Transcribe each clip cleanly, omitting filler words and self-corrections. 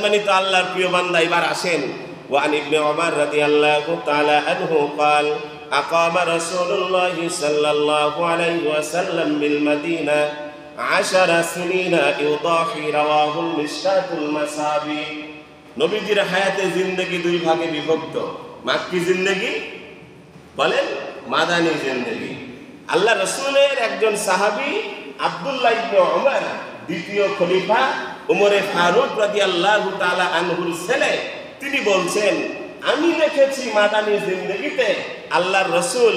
সম্মানিত আল্লাহর প্রিয় বান্দা, এবার আসেন ওয়ান ইবনে উমর রাদিয়াল্লাহু তাআলা আনহু قال أقام رسول الله صلى الله عليه وسلم بالمدينة 10 سنين يضاحي رواه المشكاة المصابيح। নবীজির হায়াতে জিন্দেগি দুই ভাগে বিভক্ত, মাক্কি জিন্দেগি বলেন, মাদানী জিন্দেগি। আল্লাহ রাসূলের একজন সাহাবী আব্দুল্লাহ ইবনে উমর, দ্বিতীয় খলিফা উমরে ফারুক রাদিয়াল্লাহু তাআলা আনহুর ছেলে, তিনি বলছেন, আমি দেখেছি মাদানী জিন্দেগিতে আল্লাহর রাসূল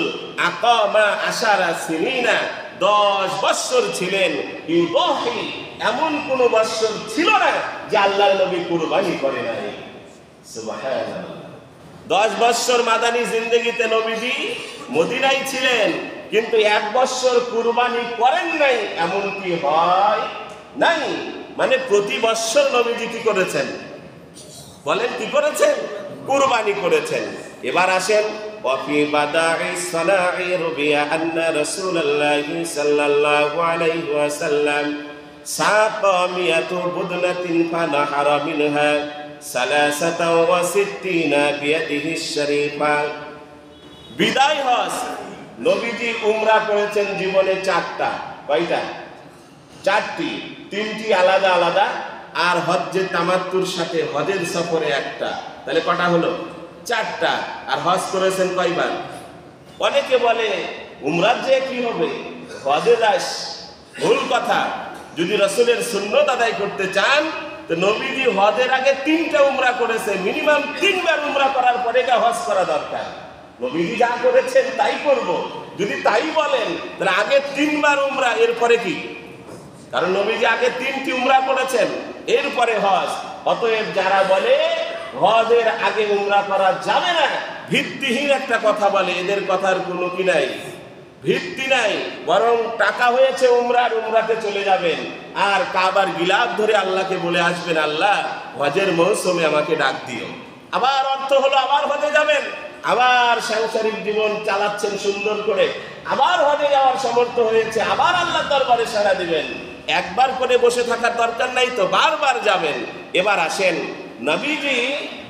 আকামা 10 সিনিনা 10 বছর ছিলেন। ইউদাহি, এমন কোন বছর ছিল না যে আল্লাহর নবী কুরবানি করে নাই। সুবহানাল্লাহ। 10 বছর মাদানী জিন্দেগিতে নবীজি মদিনায় ছিলেন, কিন্তু 1 বছর কুরবানি করেন নাই, এমন কি হয় নাই? মানে প্রতি বছর নবীজি কি করেছেন বলেন, কি করেছেন? কুরবানি করেছেন। এবার আসেন ওয়াফি বাদাই সানাই রুবিয়া আন্না রাসূলুল্লাহি সাল্লাল্লাহু আলাইহি ওয়াসাল্লাম সাকা মিয়াতু বুদনাতিন ফানাহারা মিনহা সালাসাতা ওয়া সিত্তিনা বিয়াদিহি শরীফা। বিদায় হজ, নবীজি উমরা করেছেন জীবনে 4টা। কয়টা? 4টি। 3টি আলাদা আলাদা, আর হজ্জে তামাত্তুর সাথে হজের সফরে একটা। তাহলে কটা হলো? 4টা। আর হজ করেছেন কয়বার? অনেকে বলে উমরার যে কি হবে, হজে যাস। ভুল কথা। যদি রাসূলের সুন্নাত আদায় করতে চান তো নবীজি হজের আগে 3টা উমরা করেছে, মিনিমাম 3 বার উমরা করার পরে হজ করা দরকার। নবীজি যা করেছেন তাই করব, যদি তাই বলেন তাহলে আগে 3 বার উমরা, এরপরে কি? কারণ নবীজি আগে 3টি উমরা করেছেন, এরপরে হজ। অতএব যারা বলে হজের আগে উমরা করা যাবে না, ভিত্তিহীন একটা কথা বলে, এদের কথার কোনো কি নাই, ভিত্তি নাই। বরং টাকা হয়েছে উমরার, উমরাতে চলে যাবেন, আর কাবার গিলাফ ধরে আল্লাহকে বলে আসবেন, আল্লাহ হজের মৌসুমে আমাকে ডাক দিও। আবার অর্থ হলো আবার হজে যাবেন, আবার সাংসারিক জীবন চালাচ্ছেন সুন্দর করে, আবার হজে যাওয়ার সামর্থ্য হয়েছে, আবার আল্লাহর দরবারে সাড়া দিবেন। একবার করে বসে থাকার দরকার নাই তো, বারবার যাবেন। এবার আসেন নবীজি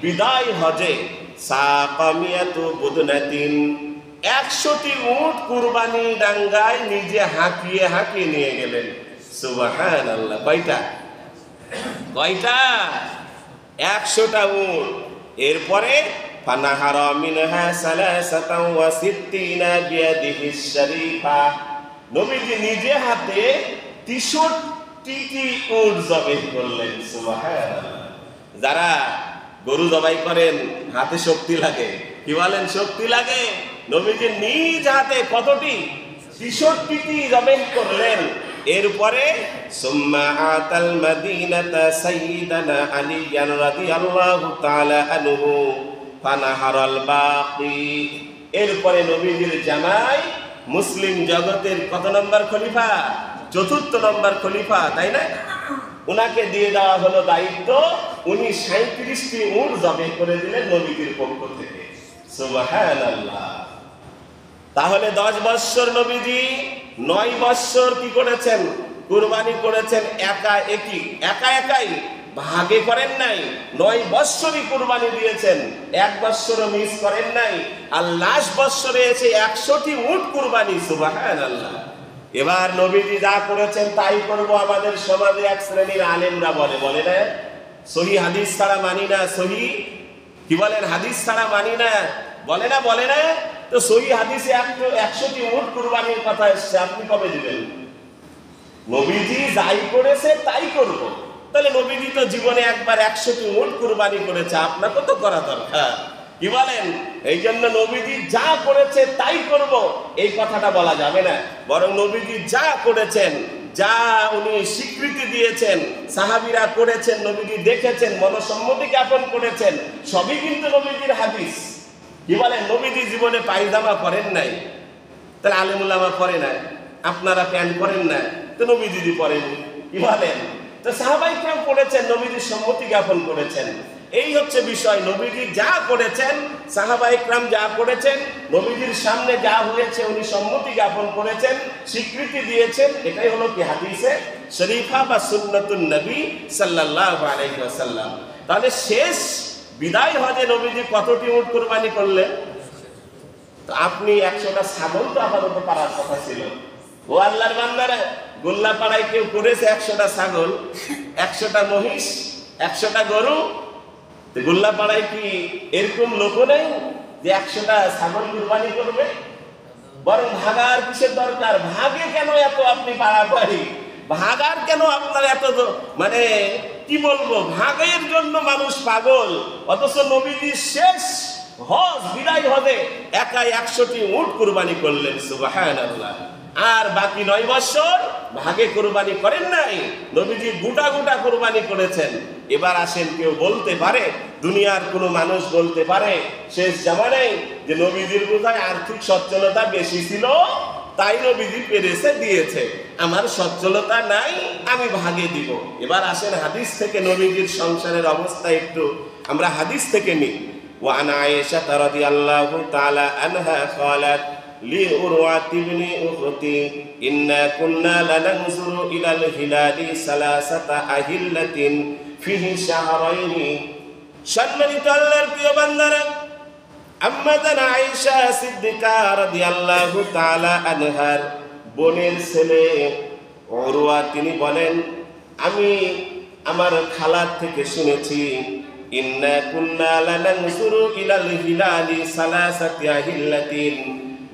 বিদায় হজে সাকামিয়াতু বুদনাতিন 100টি উট কুরবানি ডাঙ্গায় নিজে হাঁকিয়ে হাঁকিয়ে নিয়ে গেলেন। সুবহানাল্লাহ। কয়টা? 100টা উট। এরপরে ফানাহারা মিনহা সালাসাতা ওয়া সিত্তিনা বিয়াদিহি শরীফা, নবীজি নিজে হাতে 63টি উট জবাই করলেন। সুবহানাল্লাহ। যারা গরু জবাই করেন হাতে শক্তি লাগে, কি বলেন? শক্তি লাগে। নবীজি নিজ হাতে কতটি? 63টি জবাই করলেন। এরপরে সুম্মা আতাল মাদিনাতা সাইয়্যিদানা আলী রাদিয়াল্লাহু তাআলা আনহু ফানাহারাল বাকি। এরপরে নবীজির জামাই মুসলিম জগতের কত নম্বর খলিফা? 4র্থ নম্বর খলিফা, তাই না? উনাকে দিয়ে দেওয়া হলো দায়িত্ব, উনি 37টি উট জবাই করে দিলেন নবীজির পক্ষ থেকে। সুবহানাল্লাহ। তাহলে 10 বছর নবীজি 9 বছর কি করেছেন? কুরবানি করেছেন একাই, ভাগে করেন নাই। 9 বছরই কুরবানি দিয়েছেন, 1 বছরও মিস করেন নাই। আর লাস্ট বছরে এসে 100টি উট কুরবানি। সুবহানাল্লাহ। এবার নবীজি যা করেছেন তাই করব। আমাদের সমাজে এক শ্রেণীর আলেমরা বলে না, সহি হাদিস ছাড়া মানি না। সহি কি বলেন? হাদিস ছাড়া মানি না, বলে না। তো সহি হাদিসে 100টি উট কুরবানির কথা এসেছে, আপনি কবে দিবেন? নবীজি যাই করেছে তাই করব। তাহলে নবীজি তো জীবনে একবার 100টি উট কুরবানি করেছে, আপনাকে তো করা দরকার, কি বলেন? এই জন্য নবীজি যা করেছে তাই করব এই কথাটা বলা যাবে না। বরং নবীজি যা করেছেন, যা উনি স্বীকৃতি দিয়েছেন, সাহাবীরা করেছেন, নবীজি দেখেছেন, মনসম্মতি জ্ঞাপন করেছেন, সবই কিন্তু নবীজির হাদিস। কি বলেন? নবীজি জীবনে পায়জামা পরেন নাই, তাহলে আলেম উলামা পরে না। আপনারা প্যান্ট পরেন না, তো নবীজি পরেন, কি বলেন? তো সাহাবায়ে কেরাম পড়েছেন, নবীজির সম্মতি জ্ঞাপন করেছেন। এই হচ্ছে বিষয়। নবীজি যা করেছেন, সাহাবায়ে কেরাম যা করেছেন, নবীজির সামনে যা হয়েছে উনি সম্মতি জ্ঞাপন করেছেন, স্বীকৃতি দিয়েছেন। এটাই হলো কি হাদিসে শরীফা বা সুন্নাতুন নবী সাল্লাল্লাহু আলাইহি ওয়াসাল্লাম। তাহলে শেষ বিদায় হজে নবীজি কতটি উট কুরবানি করলেন? তো আপনি 100টা ছাগল তো আপাতত পারার কথা ছিল। ও আল্লাহর বান্দারা, গোল্লাপাড়ায় কেউ করেছে 100টা ছাগল, 100টা মহিষ, 100টা গরু? গোল্লাপাড়ায় কি এরকম লোক নেই যে 100টা ছাগল কুরবানি করবে? বরং ভাগার কিসের দরকার? ভাগে কেন এত আপনি পাড়াপাড়ি? ভাগার কেন আপনার এত মানে কি বলবো, ভাগের জন্য মানুষ পাগল। অথচ নবীজি শেষ হজ বিদায় হজে একাই 100টি উট কুরবানি করলেন, সুবহানাল্লাহ। আর বাকি 9 বছর ভাগে কুরবানি করেন নাই, নবীজি গোটা গোটা কুরবানি করেছেন। এবার আসেন, কেউ বলতে পারে, দুনিয়ার কোনো মানুষ বলতে পারে শেষ জামানায় যে নবীজির বোধহয় আর্থিক সচ্ছলতা বেশি ছিল, তাই নবীজি পেরেছে দিয়েছে, আমার সচ্ছলতা নাই, আমি ভাগে দিব। এবার আসেন হাদিস থেকে নবীজির সংসারের অবস্থা একটু আমরা হাদিস থেকে নিই। وعن عائشة رضي الله تعالى عنها قالت لعروة بن أختي إنا كنا لننظر إلى الهلال 3 أهلة فيه شهرين। সম্মানিত আল্লাহর প্রিয় বান্দারা, আম্মাজান আয়েশা সিদ্দিকা রাদিয়াল্লাহু তাআলা আনহার বোনের ছেলে উরওয়া তিনি বলেন, আমি আমার খালার থেকে শুনেছি, ইন্না কুন্না লানানজুরু ইলাল হিলালি 3 আহিল্লাতিন।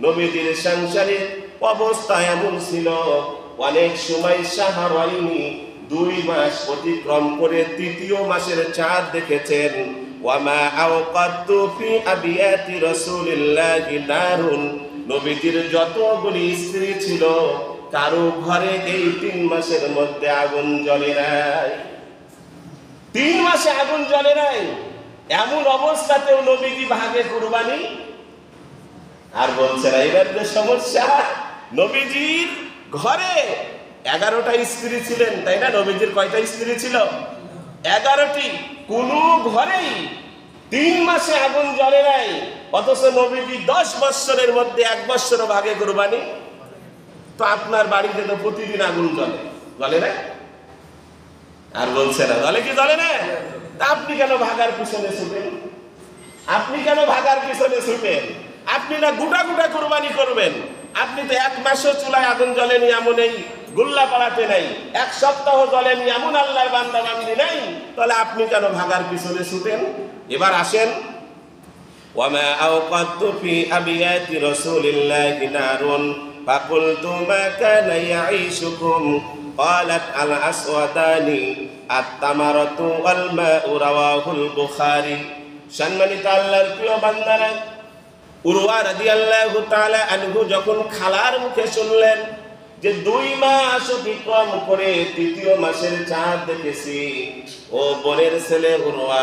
নবীজির সংসারের অবস্থা এমন ছিল, অনেক সময় শাহরাইনি 2 মাস অতিক্রম করে 3য় মাসের চাঁদ দেখেছেন। ওয়ামা আওকাতু ফি আবিয়াতি রাসূলিল্লাহি নারুন। নবীজির যতগুলি স্ত্রী ছিল, কারো ঘরে এই 3 মাসের মধ্যে আগুন জ্বলে নাই। 3 মাসে আগুন জ্বলে নাই, এমন অবস্থাতেও নবীজি ভাগে কুরবানি। আর বলছে না, এবার যে সমস্যা, নবীজির ঘরে 11টা স্ত্রী ছিলেন, তাই না? নবীজির কয়টা স্ত্রী ছিল? 11টি। কোন ঘরেই 3 মাসে আগুন জ্বলে নাই, অথচ নবীজি 10 বছরের মধ্যে 1 বছর ভাগে কুরবানি। তো আপনার বাড়িতে তো প্রতিদিন আগুন জ্বলে, জ্বলে না? আর বলছে না, জ্বলে কি জ্বলে না? তা আপনি কেন ভাগার পিছনে ছুটেন? আপনি কেন ভাগার পিছনে ছুটেন? আপনি না গোটা গোটা কুরবানি করবেন। আপনি তো 1 মাসও চুলায় আগুন জ্বলেনি এমন এই গোল্লা পাড়াতে নাই, 1 সপ্তাহ জ্বলেনি এমন আল্লাহর বান্দা বান্দি নাই, তাহলে আপনি কেন ভাগার পিছনে ছুটেন? এবার আসেন, ওয়ামা আওকাতু ফি আবিয়াতি রাসূলিল্লাহি নারুন ফাকুলতু মা কানা ইয়াঈশুকুম ক্বালাত আল আসওয়াদানি আত-তামারাতু ওয়াল মাউ রাওয়াহুল বুখারী। সম্মানিত আল্লাহর প্রিয় বান্দারা, উরওয়া রাদিয়াল্লাহু তাআলা আনহু যখন খালার মুখে শুনলেন যে 2 মাস অতিক্রম করে 3য় মাসের চাঁদ দেখেছি, ও বোনের ছেলে উরওয়া,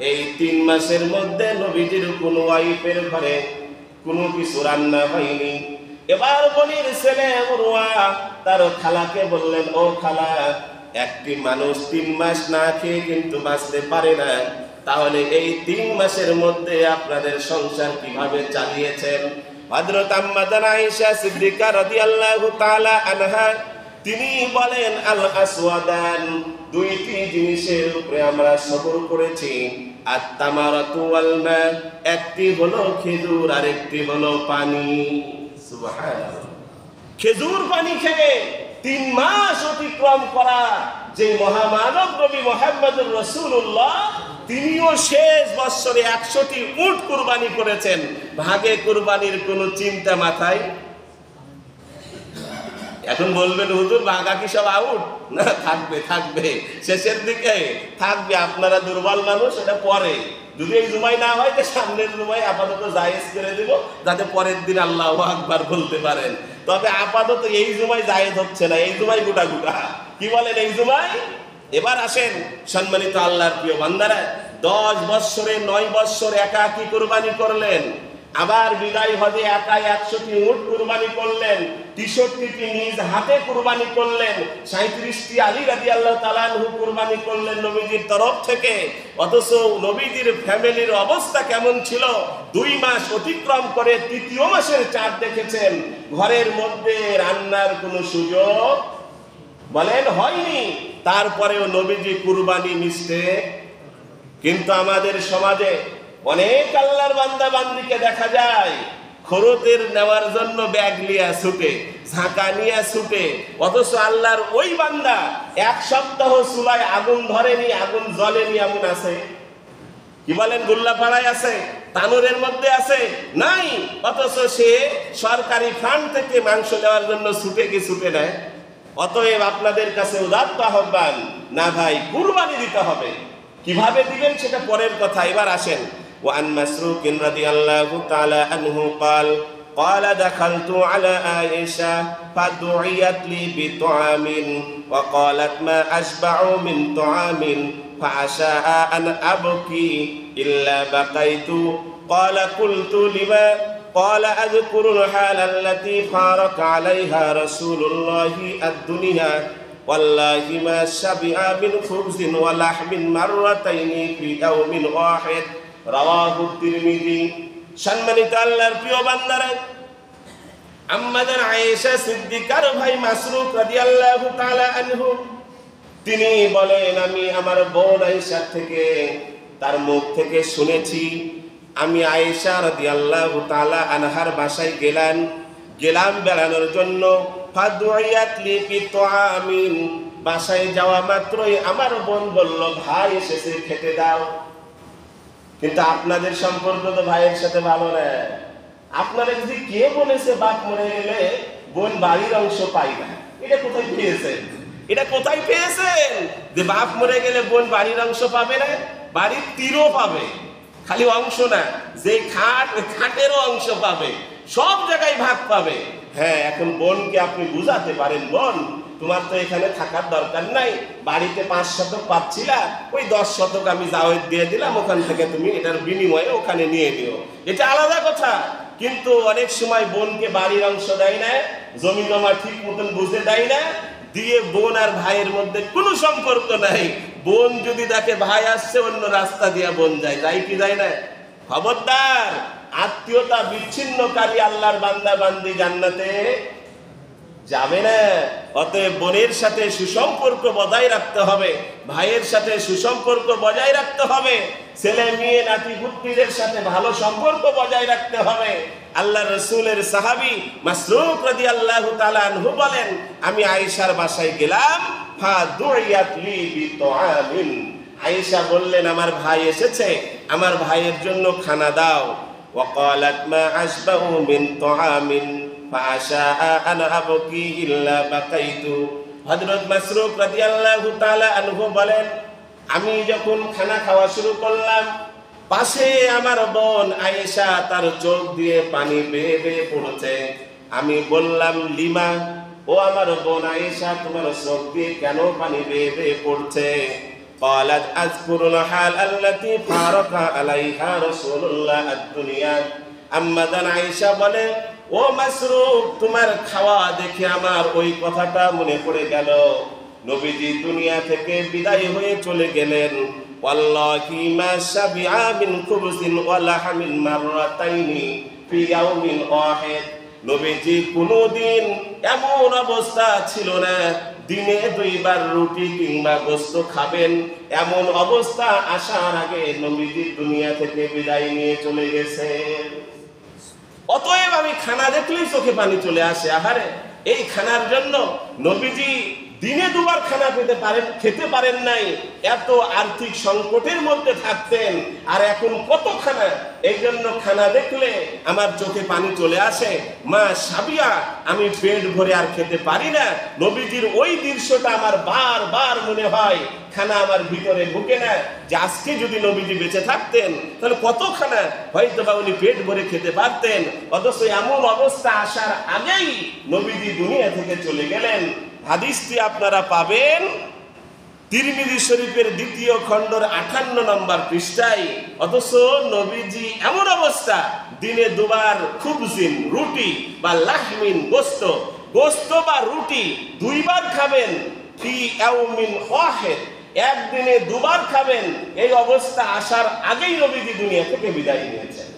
এই 3 মাসের মধ্যে নবীজির কোন ওয়াইফের ঘরে কোনো কিছু রান্না হয়নি। এবার বোনের ছেলে উরওয়া তার খালাকে বললেন, ও খালা, একটি মানুষ 3 মাস না খেয়ে কিন্তু বাঁচতে পারে না, তাহলে এই 3 মাসের মধ্যে আপনাদের সংসার কিভাবে চালিয়েছেন? হযরত আম্মাজান আয়েশা সিদ্দিকা রাদিয়াল্লাহু তাআলা আনহা তিনি বলেন, আল আসওয়াদান, 2টি জিনিসের উপরে আমরা সবর করেছি। আত-তামারাতু ওয়াল মা, একটি হলো খেজুর আর একটি হলো পানি। সুবহানাল্লাহ। খেজুর পানি খেয়ে 3 মাস অতিক্রম করা যে মহামানব নবী মুহাম্মদুর রাসূলুল্লাহ, তিনিও শেষ বছরে 100টি উট কুরবানি করেছেন। ভাগে কুরবানির কোনো চিন্তা মাথায়? এখন বলবেন, হুজুর ভাগা কি সব আউট? না, থাকবে থাকবে, শেষের দিকে থাকবে। আপনারা দুর্বল মানুষ, এটা পরে যদি এই জুমাই না হয় তো সামনের জুমাই আপাতত জায়েজ করে দেব, যাতে পরের দিন আল্লাহু আকবার বলতে পারেন। তবে আপাতত এই জুমাই জায়েজ হচ্ছে না, এই জুমাই গোটা গোটা। কি বলেন, এই জুমাই? এবার আসেন সম্মানিত আল্লাহর প্রিয় বান্দারা, 10 বছরে 9 বছর একাকী কুরবানি করলেন, আবার বিদায় হজে একাই 100টি উট কুরবানি করলেন, 63টি নিজ হাতে কুরবানি করলেন, 37টি আলী রাদিয়াল্লাহু তাআলা আনহু কুরবানি করলেন নবীজির তরফ থেকে। অথচ নবীজির ফ্যামিলির অবস্থা কেমন ছিল? 2 মাস অতিক্রম করে 3য় মাসের চাঁদ দেখেছেন, ঘরের মধ্যে রান্নার কোনো সুযোগ বলেন হয়নি। তারপরেও নবীজি কুরবানি মিশতে কিন্তু আমাদের সমাজে অনেক আল্লাহর বান্দা বান্দিকে দেখা যায় খরচের নেওয়ার জন্য ব্যাগ নিয়ে ছুটে, ঝাঁকা নিয়ে ছুটে, অথচ আল্লাহর ওই বান্দা এক সপ্তাহ চুলায় আগুন ধরেনি, আগুন জ্বলেনি, এমন আছে? কি বলেন? গোল্লাপাড়ায় আছে, তানুরের মধ্যে আছে? নাই। অথচ সে সরকারি ফান্ড থেকে মাংস নেওয়ার জন্য ছুটে নেয়। অতএব আপনাদের কাছে উদাত্ত আহ্বান, না ভাই, কুরবানি দিতে হবে। কিভাবে দিবেন সেটা পরের কথা। এবার আসেন, وعن مسروق رضي الله تعالى عنه قال دخلت على عائشة فدعيت لي بطعام وقالت ما أشبع من طعام فعشاء أن أبكي إلا بقيت قال قلت لما قال أذكر الحال التي فارق عليها رسول الله الدنيا والله ما شبع من خبز ولحم مرتين في يوم واحد রাওয়াহু তিরমিজি। সম্মানিত আল্লাহর প্রিয় বান্দারা, আম্মাদান আয়েশা সিদ্দিকার ভাই মাসরুক রাদিয়াল্লাহু তাআলা আনহু তিনি বলেন, আমি আমার বোন আয়েশা থেকে, তার মুখ থেকে শুনেছি, আমি আয়েশা রাদিয়াল্লাহু তাআলা আনহার বাসায় গেলাম বেড়ানোর জন্য। ফাদুইয়াত লি বিতআমিন, বাসায় যাওয়া মাত্রই আমার বোন বলল, ভাই এসেছে, খেতে দাও। কিন্তু আপনাদের সম্পর্ক তো ভাইয়ের সাথে ভালো না। আপনারা যদি কে বলেছে বাপ মরে গেলে বোন বাড়ির অংশ পাই না, এটা কোথায় পেয়েছেন? এটা কোথায় পেয়েছেন যে বাপ মরে গেলে বোন বাড়ির অংশ পাবে না? বাড়ির তীরও পাবে, খালি অংশ না, যে খাট ওই খাটেরও অংশ পাবে, সব জায়গায় ভাগ পাবে। হ্যাঁ, এখন বোনকে আপনি বুঝাতে পারেন, বোন তোমার তো এখানে থাকার দরকার নাই, বাড়িতে 5 শতক পাচ্ছিলা, ওই 10 শতক আমি জাওয়াত দিয়ে দিলাম, ওখান থেকে তুমি এটার বিনিময়ে ওখানে নিয়ে নিও, এটা আলাদা কথা। কিন্তু অনেক সময় বোনকে বাড়ির অংশ দেয় না, জমি জমা ঠিক মতন বুঝে দেয় না, দিয়ে বোন আর ভাইয়ের মধ্যে কোনো সম্পর্ক নাই। বোন যদি দেখে ভাই আসছে, অন্য রাস্তা দিয়ে বোন যায় কি যায় না? খবরদার, আত্মীয়তা বিচ্ছিন্নকারী আল্লাহর বান্দা বান্দি জান্নাতে যাবে না। অতএব বোনের সাথে সুসম্পর্ক বজায় রাখতে হবে, ভাইয়ের সাথে সুসম্পর্ক বজায় রাখতে হবে, ছেলে মেয়ে নাতি পুত্রীদের সাথে ভালো সম্পর্ক বজায় রাখতে হবে। আল্লাহ রসুলের সাহাবী মাসরুক রাদিয়াল্লাহু তাআলা আনহু বলেন, আমি আয়েশার বাসায় গেলাম, ফাদুইয়াত লি বিতআমিন, আয়েশা বললেন আমার ভাই এসেছে, আমার ভাইয়ের জন্য খানা দাও। ওয়াকালাত মা আশবাহু মিন তুআমিন ফাআশাআ আন আবকি ইল্লা বাকাইতু। হযরত মাসরুক রাদিয়াল্লাহু তাআলা আনহু বলেন, আমি যখন খানা খাওয়া শুরু করলাম, পাশে আমার বোন আয়েশা, তার চোখ দিয়ে পানি বেয়ে বেয়ে পড়ছে। আমি বললাম, লিমা, ও আমার বোন আয়েশা, তোমার চোখ দিয়ে কেন পানি বেয়ে বেয়ে পড়ছে? قالت اذكر الحال التي فارق عليها رسول الله الدنيا। আম্মাদান আয়েশা বলে, ও মাসরুক, তোমার খাওয়া দেখে আমার ওই কথাটা মনে পড়ে গেল, নবীজি দুনিয়া থেকে বিদায় হয়ে চলে গেলেন। ওয়াল্লাহি মা শাবিআ মিন খুবজিন ওয়া লাহমিন মাররাতাইনি ফি ইয়াউমিন ওয়াহিদ। নবীজি কোনোদিন এমন অবস্থা ছিল না দিনে 2 বার রুটি কিংবা গোশত খাবেন, এমন অবস্থা আসার আগে নবীজি দুনিয়া থেকে বিদায় নিয়ে চলে গেছেন। অতএব আমি খানা দেখলেই চোখে পানি চলে আসে। আহারে, এই খানার জন্য নবীজি দিনে 2 বার খানা খেতে পারেন নাই, এত আর্থিক সংকটের মধ্যে থাকতেন, আর এখন কত খানা। এই জন্য খানা দেখলে আমার চোখে পানি চলে আসে। মা সাবিয়া, আমি পেট ভরে আর খেতে পারি না। নবীজির ওই দৃশ্যটা আমার বারবার মনে হয়, খানা আমার ভিতরে ঢুকে না, যে আজকে যদি নবীজি বেঁচে থাকতেন তাহলে কত খানা হয়তো বা উনি পেট ভরে খেতে পারতেন। অথচ এমন অবস্থা আসার আগেই নবীজি দুনিয়া থেকে চলে গেলেন। হাদিসটি আপনারা পাবেন তিরমিজি শরীফের 2য় খণ্ডের 58 নম্বর পৃষ্ঠায়। অথচ নবীজি এমন অবস্থা, দিনে 2 বার খুবজিন, রুটি বা লাহমিন, গোশত বা রুটি 2 বার খাবেন, ফি ইয়াউমিন ওয়াহিদ, একদিনে 2 বার খাবেন। এই অবস্থা আসার আগেই নবীজি দুনিয়া থেকে বিদায় নিয়েছেন।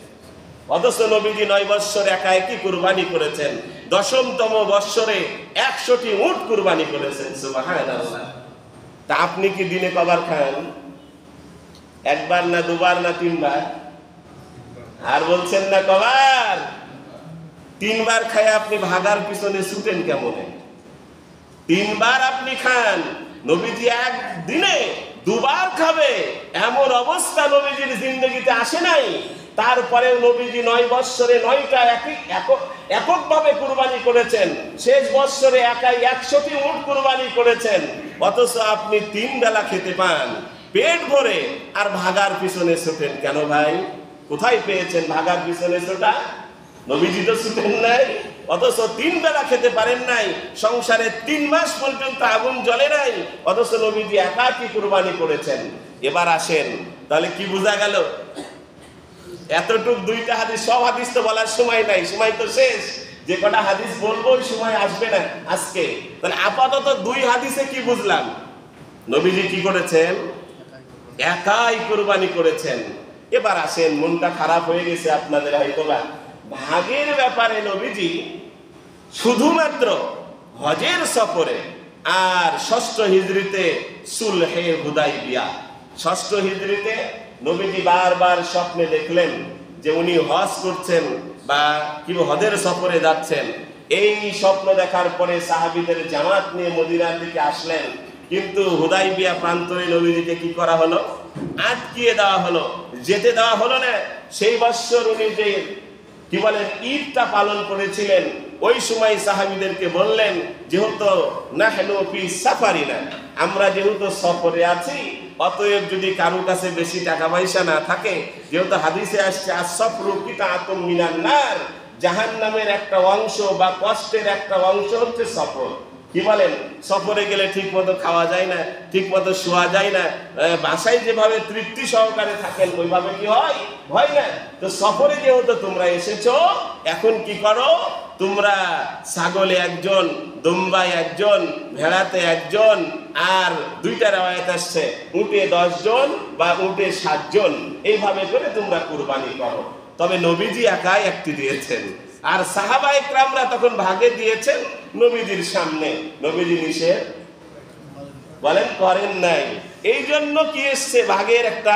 অথচ নবীজি 9 বৎসর একা একই কুরবানি করেছেন, 10তম বৎসরে 100টি উট কুরবানি করেছেন। সুবহানাল্লাহ। তা আপনি কি দিনে কবার খান? একবার না দুবার না তিনবার? আর বলছেন না কবার? তিনবার খায় আপনি ভাগার পিছনে ছুটেন কেমনে? তিনবার আপনি খান, নবীজি একদিনে দুবার খাবে এমন অবস্থা নবীজির জিন্দগিতে আসে নাই। তারপরেও নবীজি 9 বৎসরে 9টা এককভাবে কুরবানি করেছেন। শেষ বৎসরে একাই 100টি উট কুরবানি করেছেন। অথচ আপনি 3 বেলা খেতে পান পেট ভরে, আর ভাগার পিছনে ছোটেন কেন ভাই? কোথায় পেয়েছেন ভাগার পিছনে ছোটা? নবীজি তো ছুটেন নাই, অথচ 3 বেলা খেতে পারেন নাই। সংসারে 3 মাস পর্যন্ত আগুন জ্বলে নাই, অথচ নবীজি একাকী কুরবানি করেছেন। এবার আসেন, তাহলে কি বোঝা গেল? এতটুক 2টা হাদিস, সব হাদিস তো বলার সময় নাই, সময় তো শেষ। যে কটা হাদিস বলবো ওই সময় আসবে না আজকে। তাহলে আপাতত 2 হাদিসে কি বুঝলাম? নবীজি কি করেছেন? একাই কুরবানি করেছেন। এবার আসেন, মনটা খারাপ হয়ে গেছে আপনাদের হয়তোবা। ভাগের ব্যাপারে নবীজি শুধুমাত্র হজের সফরে আর 6ষ্ঠ হিজরিতে সুলহে হুদাইবিয়া, 6ষ্ঠ হিজরিতে নবীজি বারবার স্বপ্নে দেখলেন যে উনি হজ করছেন বা কি হজের সফরে যাচ্ছেন। এই স্বপ্ন দেখার পরে সাহাবীদের জামাত নিয়ে মদিনার দিকে আসলেন, কিন্তু হুদাইবিয়া প্রান্তরে নবীজিকে কি করা হলো? আটকিয়ে দেওয়া হলো, যেতে দেওয়া হলো না। সেই বৎসর উনি যে কি বলেন ঈদটা পালন করেছিলেন, ওই সময় সাহাবীদেরকে বললেন যেহেতু নাহনু ফি সাফারিনা, আমরা যেহেতু সফরে আছি, অতএব যদি কারো কাছে বেশি টাকা পয়সা না থাকে, যেহেতু হাদিসে আসছে আসফরু কিতাতুম মিনান নার, জাহান্নামের একটা অংশ বা কষ্টের একটা অংশ হচ্ছে সফর। কি বলেন? সফরে গেলে ঠিক মতো খাওয়া যায় না, ঠিক মতো শোয়া যায় না, বাসায় যেভাবে তৃপ্তি সহকারে থাকেন ওইভাবে কি হয়? হয় না। তো সফরে যেহেতু তোমরা এসেছো, এখন কি করো? তোমরা ছাগলে 1জন, দুম্বায় 1জন, ভেড়াতে 1জন, আর 2টা রওয়ায়াত আসছে উটে 10 জন বা উটে 7 জন, এইভাবে করে তোমরা কুরবানি করো। তবে নবীজি একাই একটি দিয়েছেন, আর সাহাবায়ে কেরামরা তখন ভাগে দিয়েছেন নবীজির সামনে। নবীজি নিষেধ বলেন করেন নাই। এই জন্য কি এসছে? ভাগের একটা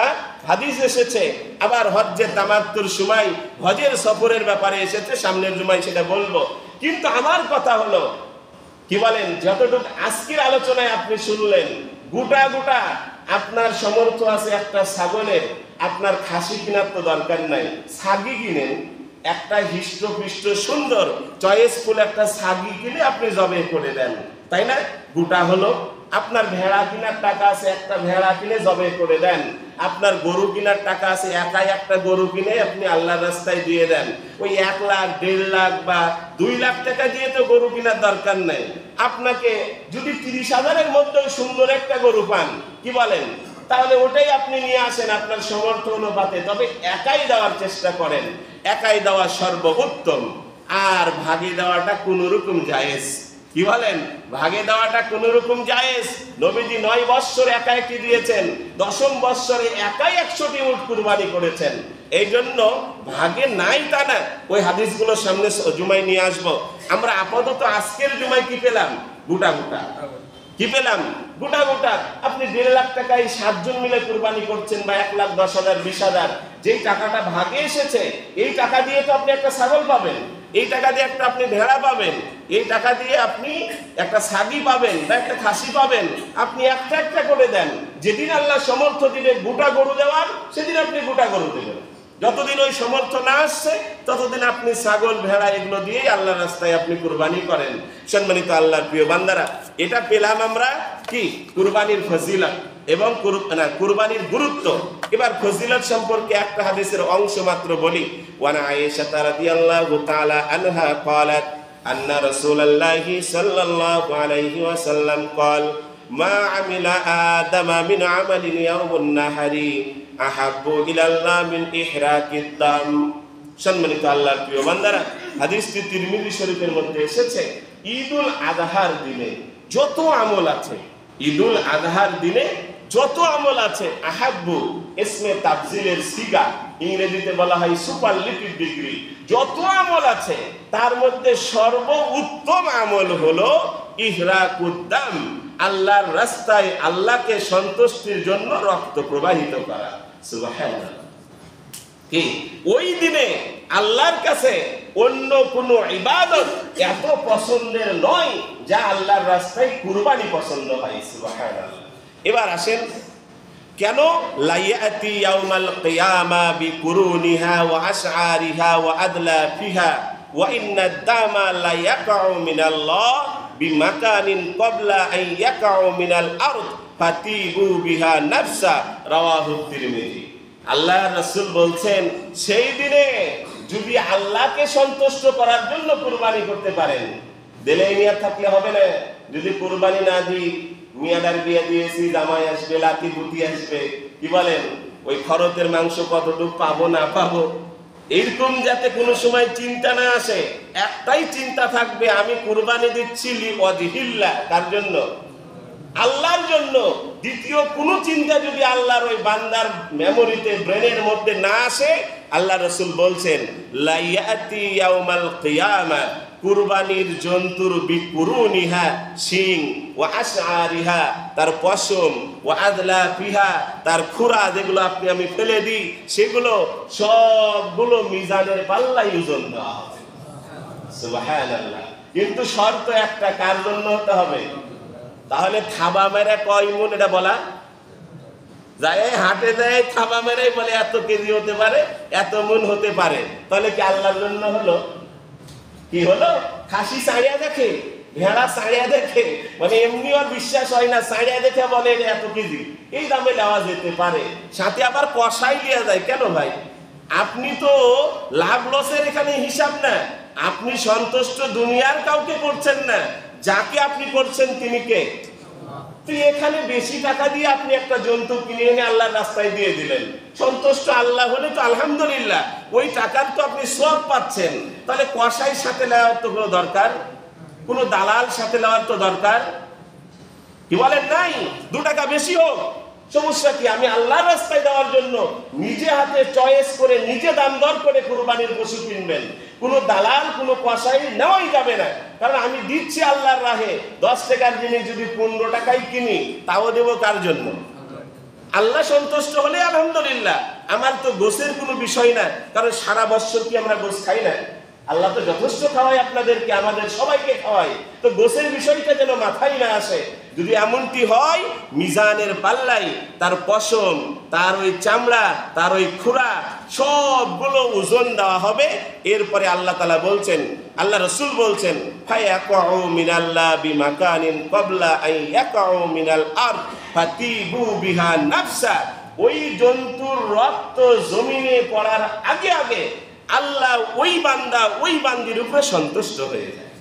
হাদিস এসেছে। আবার হজ্জে তামাত্তুর সময় হজের সফরের ব্যাপারে এসেছে, সামনের জুমায় সেটা বলবো। কিন্তু আমার কথা হলো কি বলেন, যতটুকু আজকের আলোচনায় আপনি শুনলেন, গোটা গোটা আপনার সামর্থ্য আছে একটা ছাগলের, আপনার খাসি কেনার তো দরকার নাই, ছাগি কিনেন। একটা হৃষ্টপুষ্ট সুন্দর চয়েসফুল একটা ছাগি কিনে আপনি জবে করে দেন, তাই না? গোটা হলো। আপনার ভেড়া কেনার টাকা আছে, একটা ভেড়া কিনে জবে করে দেন। আপনার গরু কেনার টাকা আছে, একাই একটা গরু কিনে আপনি আল্লাহর রাস্তায় দিয়ে দেন। ওই 1 লাখ 1.5 লাখ বা 2 লাখ টাকা দিয়ে তো গরু কেনার দরকার নেই। আপনাকে যদি 30,000-এর মধ্যে সুন্দর একটা গরু পান, কি বলেন, তাহলে ওটাই আপনি নিয়ে আসেন আপনার সমর্থ অনুপাতে। তবে একাই দেওয়ার চেষ্টা করেন, একাই দেওয়া সর্বোত্তম। আর ভাগে দেওয়াটা কোন রকম জায়েজ। কি বলেন? ভাগে দেওয়াটা কোন রকম জায়েজ। নবীজি 9 বৎসর একা একটি দিয়েছেন, 10ম বৎসরে একাই 100টি উট কুরবানি করেছেন। এই জন্য ভাগে নাই তা না, ওই হাদিসগুলো সামনে জুমায় নিয়ে আসবো। আমরা আপাতত আজকের জুমায় কি পেলাম? গোটা গোটা কি পেলাম? গোটা গোটা। আপনি 1.5 লাখ টাকায় 7 জন মিলে কুরবানি করছেন, বা 1,10,000 20,000, যেই টাকাটা ভাগে এসেছে, এই টাকা দিয়ে তো আপনি একটা ছাগল পাবেন, এই টাকা দিয়ে একটা আপনি ভেড়া পাবেন, এই টাকা দিয়ে আপনি একটা ছাগি পাবেন বা একটা খাসি পাবেন। আপনি একটা একটা করে দেন। যেদিন আল্লাহ সমর্থ দিবে গোটা গরু দেওয়ার, সেদিন আপনি গোটা গরু দেবেন। যতদিন ওই সমর্থ না আসছে, ততদিন আপনি ছাগল ভেড়া এগুলো দিয়েই আল্লাহর রাস্তায় আপনি কুরবানি করেন। সম্মানিত আল্লাহর প্রিয় বান্দারা, এটা পেলাম আমরা কি? কুরবানির ফজিলত এবং কুরবানির গুরুত্ব। এবার ফজিলত সম্পর্কে একটা হাদিসের অংশ মাত্র বলি। ওয়ান আয়েশা রাদিয়াল্লাহু তাআলা আনহা ক্বালাত আন্না রাসূলুল্লাহি সাল্লাল্লাহু আলাইহি ওয়াসাল্লাম ক্বাল মা আমিলা আদামা মিন আমালিন ইয়াউমুন নাহারি আহাব্বু ইলাল্লাহ মিন ইহরাকিদ দাম। সম্মানিত আল্লাহর প্রিয় বান্দারা, হাদিসটি তিরমিজি শরীফের মধ্যে এসেছে। ঈদুল আযহার দিনে যত আমল আছে, ঈদুল আযহার দিনে যত আমল আছে, আহাব্বু ইসমে তাফজিলের সিগা, ইংরেজিতে বলা হয় সুপারলেটিভ ডিগ্রি, যত আমল আছে তার মধ্যে সর্বোত্তম আমল হলো ইহরাকুদ দাম, আল্লাহর রাস্তায় আল্লাহকে সন্তুষ্টির জন্য রক্ত প্রবাহিত করা। সুবহানাল্লাহ। কি ওই দিনে আল্লাহর কাছে অন্য কোন ইবাদত এত পছন্দের নয় যা আল্লাহর রাস্তায় কুরবানি পছন্দ হয়। সুবহানাল্লাহ। এবার আসেন, কেন লাইয়াতি ইয়াউমাল কিয়ামা বিকুরুনিহা ওয়া আশআরিহা ওয়া আদলাফিহা ওয়া ইন্নাদ দামা লা ইয়াকাউ মিনাল্লাহ বিমাকানিন ক্বাবলা আন ইয়াকাউ মিনাল আরদ ফাতিবু বিহা নাফসা, রাওয়াহু তিরমিজি। আল্লাহর রাসূল বলছেন, সেই দিনে যদি আল্লাহকে সন্তুষ্ট করার জন্য কুরবানি করতে পারেন, দিলে নিয়ত থাকলে হবে না। যদি কুরবানি না দিই, মিয়াদার বিয়ে দিয়েছি, জামাই আসবে, লাতি বুতি আসবে, কি বলেন ওই খরচের মাংস কতটুকু পাবো না পাবো, এরকম যাতে কোনো সময় চিন্তা না আসে। একটাই চিন্তা থাকবে, আমি কুরবানি দিচ্ছি লিওয়াজহিল্লাহ, কার জন্য? আল্লাহর জন্য। দ্বিতীয় কোনো চিন্তা যদি আল্লাহর ওই বান্দার মেমোরিতে, ব্রেনের মধ্যে না আসে, আল্লাহ রাসূল বলছেন লা ইয়াতি ইয়াউমাল কিয়ামা, কুরবানির জন্তুর বিকুরুনিহা, শিং, ওয়া আশআরিহা, তার পশম, ওয়া আদলাফিহা, তার খুরা যেগুলো আপনি আমি ফেলে দিই, সেগুলো সবগুলো মিজানের পাল্লায় ওজন দেওয়া হবে। সুবহানাল্লাহ। কিন্তু শর্ত একটা, কার জন্য হতে হবে? তাহলে থাবা মেরে কয় মন এটা বলা যায়? হাটে যায় থাবা মেরে বলে এত কেজি হতে পারে, এত মন হতে পারে, তাহলে কি আল্লাহর জন্য হলো? কি হলো? খাসি চাড়িয়া দেখে, ভেড়া চাড়িয়া দেখে, মানে এমনি ওর বিশ্বাস হয় না, চাড়িয়া দেখে বলে এত কেজি, এই দামে নেওয়া যেতে পারে। সাথে আবার কষাই লিয়া যায়। কেন ভাই? আপনি তো লাভ লসের এখানে হিসাব না, আপনি সন্তুষ্ট দুনিয়ার কাউকে করছেন না, যাকে আপনি করছেন তিনি কে? তো এখানে বেশি টাকা দিয়ে আপনি একটা জন্তু কিনে এনে আল্লাহর রাস্তায় দিয়ে দিলেন, সন্তুষ্ট আল্লাহ হলে তো আলহামদুলিল্লাহ, ওই টাকার তো আপনি সওয়াব পাচ্ছেন। তাহলে কসাই সাথে নেওয়ার তো কোনো দরকার, কোনো দালাল সাথে নেওয়ার তো দরকার কি বলেন নাই? 2 টাকা বেশি হোক, সমস্যা কি? আমি আল্লাহর রাস্তায় দেওয়ার জন্য নিজে হাতে চয়েস করে, নিজে দাম দর করে কুরবানির পশু কিনবেন। কোনো দালাল, কোনো কসাই নেওয়াই যাবে না, কারণ আমি দিচ্ছি আল্লাহর রাহে। 10 টাকার জিনিস যদি 15 টাকায় কিনি, তাও দেবো কার জন্য? আল্লাহ সন্তুষ্ট হলে আলহামদুলিল্লাহ। আমার তো গোশের কোনো বিষয় না, কারণ সারা বছর কি আমরা গোশ খাই না? আল্লাহ তো যথেষ্ট খাওয়ায় আপনাদেরকে, আমাদের সবাইকে খাওয়ায়। তো গোশের বিষয়টা যেন মাথায় না আসে। যদি এমনটি হয়, মিজানের পাল্লাই তার পশম, তার ওই চামড়া, তার ওই খুরা সবগুলো ওজন দেওয়া হবে। এরপরে আল্লাহ তাআলা বলছেন, আল্লাহ রাসূল বলছেন, ফায়াকাউ মিনাল্লাহ বিমাকানিন ক্বাবলা আন ইয়াকাউ মিনাল আরদ ফাতিবু বিহা নাফসা, ওই জন্তুর রক্ত জমিনে পড়ার আগে আগে আল্লাহ ওই বান্দা, ওই বান্দির উপরে সন্তুষ্ট হয়ে যায়।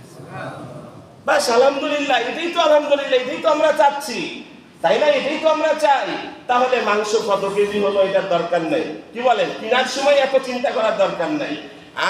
বাস আলহামদুলিল্লাহ, এটাই তো আলহামদুলিল্লাহ, এটাই তো আমরা চাচ্ছি, তাই না? এটাই তো আমরা চাই। তাহলে মাংস কত কেজি হলো এটার দরকার নাই, কি বলেন? কেনার সময় এত চিন্তা করার দরকার নাই।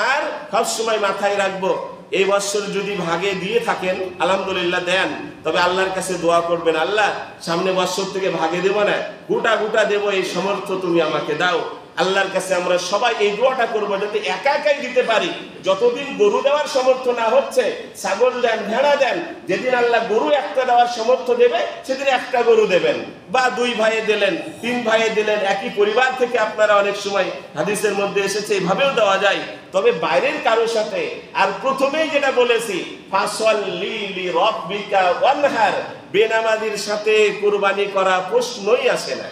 আর সব সময় মাথায় রাখবো, এই বছর যদি ভাগে দিয়ে থাকেন আলহামদুলিল্লাহ দেন, তবে আল্লাহর কাছে দোয়া করবেন, আল্লাহ সামনে বছর থেকে ভাগে দেবো না, গোটা গোটা দেবো, এই সামর্থ্য তুমি আমাকে দাও। আল্লাহর কাছে আমরা সবাই এই দোয়াটা করবো, যাতে একা একাই দিতে পারি। যতদিন গরু দেওয়ার সামর্থ্য না হচ্ছে, ছাগল দেন, ভেড়া দেন। যেদিন আল্লাহ গরু একটা দেওয়ার সামর্থ্য দেবে, সেদিন একটা গরু দেবেন, বা 2 ভাইয়ে দিলেন, 3 ভাইয়ে দিলেন। একই পরিবার থেকে আপনারা অনেক সময় হাদিসের মধ্যে এসেছে, এভাবেও দেওয়া যায়, তবে বাইরের কারোর সাথে। আর প্রথমেই যেটা বলেছি, ফাসল্লি লিরাব্বিকা ওয়ানহার, বেনামাজির সাথে কুরবানি করা প্রশ্নই আসে না,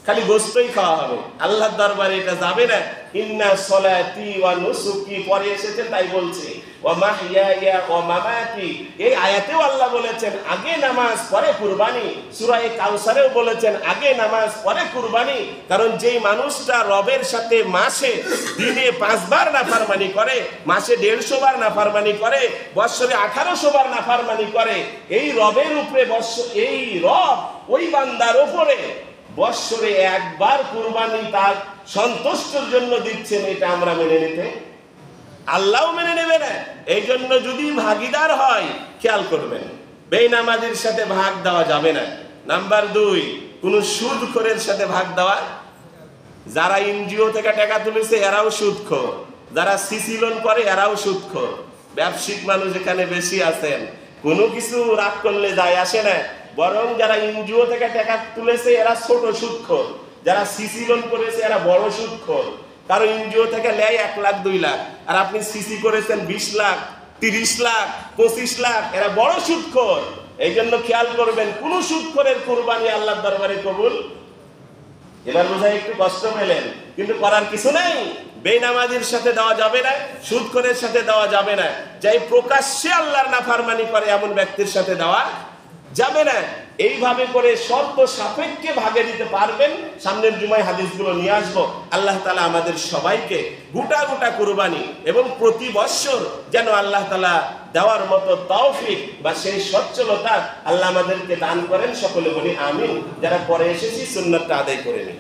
খালি গোস্তই খাওয়া হবে। আল্লাহর দরবারে এটা যাবে না। ইন্না সলাতি ওয়া নুসুকি পরে এসেছে, তাই বলছে ওয়া মাহইয়া ওয়া মামাতি। এই আয়াতেও আল্লাহ বলেছেন আগে নামাজ পরে কুরবানি। সূরা কাউসারেও বলেছেন আগে নামাজ পরে কুরবানি। কারণ যেই মানুষটা রবের সাথে মাসে দিনে 5 বার নাফরমানি করে, মাসে 150 বার নাফরমানি করে, বৎসরে 1800 বার নাফরমানি করে, এই রবের উপরে এই রব ওই বান্দার উপরে বৎসরে 1 বার কুরবানি তার সন্তুষ্টির জন্য দিচ্ছেন, এটা আমরা মেনে নিতে, আল্লাহও মেনে নেবে না। এই জন্য যদি ভাগিদার হয়, খেয়াল করবেন, বেনামাজির সাথে ভাগ দেওয়া যাবে না। নাম্বার 2, কোন সুদখোরের সাথে ভাগ দেওয়া। যারা এনজিও থেকে টাকা তুলেছে এরাও সুদখোর, যারা সিসি লোন করে এরাও সুদখোর। ব্যবসায়িক মানুষ এখানে বেশি আছেন, কোনো কিছু রাগ করলে যায় আসে না, বরং যারা এনজিও থেকে টাকা তুলেছে এরা ছোট সুদখোর। যারা সিসি লোন করেছে এরা বড় সুদখোর। কারো এনজিও থেকে নেয় 1 লাখ 2 লাখ, আর আপনি সিসি করেছেন 20 লাখ 30 লাখ 25 লাখ, এরা বড় সুদখোর। এই জন্য খেয়াল করবেন, কোন সুদখোরের কুরবানি আল্লাহর দরবারে কবুল। এবার বোঝায় একটু কষ্ট পেলেন, কিন্তু করার কিছু নাই। বেনামাজির সাথে দেওয়া যাবে না, সুদখোরের সাথে দেওয়া যাবে না, যাই প্রকাশ্যে আল্লাহর নাফরমানি করে এমন ব্যক্তির সাথে দেওয়া যাবে না। এইভাবে করে শর্ত সাপেক্ষে ভাগে দিতে পারবেন। সামনের জুমায় হাদিসগুলো নিয়ে আসবো। আল্লাহ তাআলা আমাদের সবাইকে গোটা গোটা কুরবানি এবং প্রতি বৎসর যেন আল্লাহ তাআলা দেওয়ার মতো তৌফিক বা সেই সচ্ছলতা আল্লাহ আমাদেরকে দান করেন। সকলে বলি আমিন। যারা পরে এসেছি সুন্নাতটা আদায় করে নিই।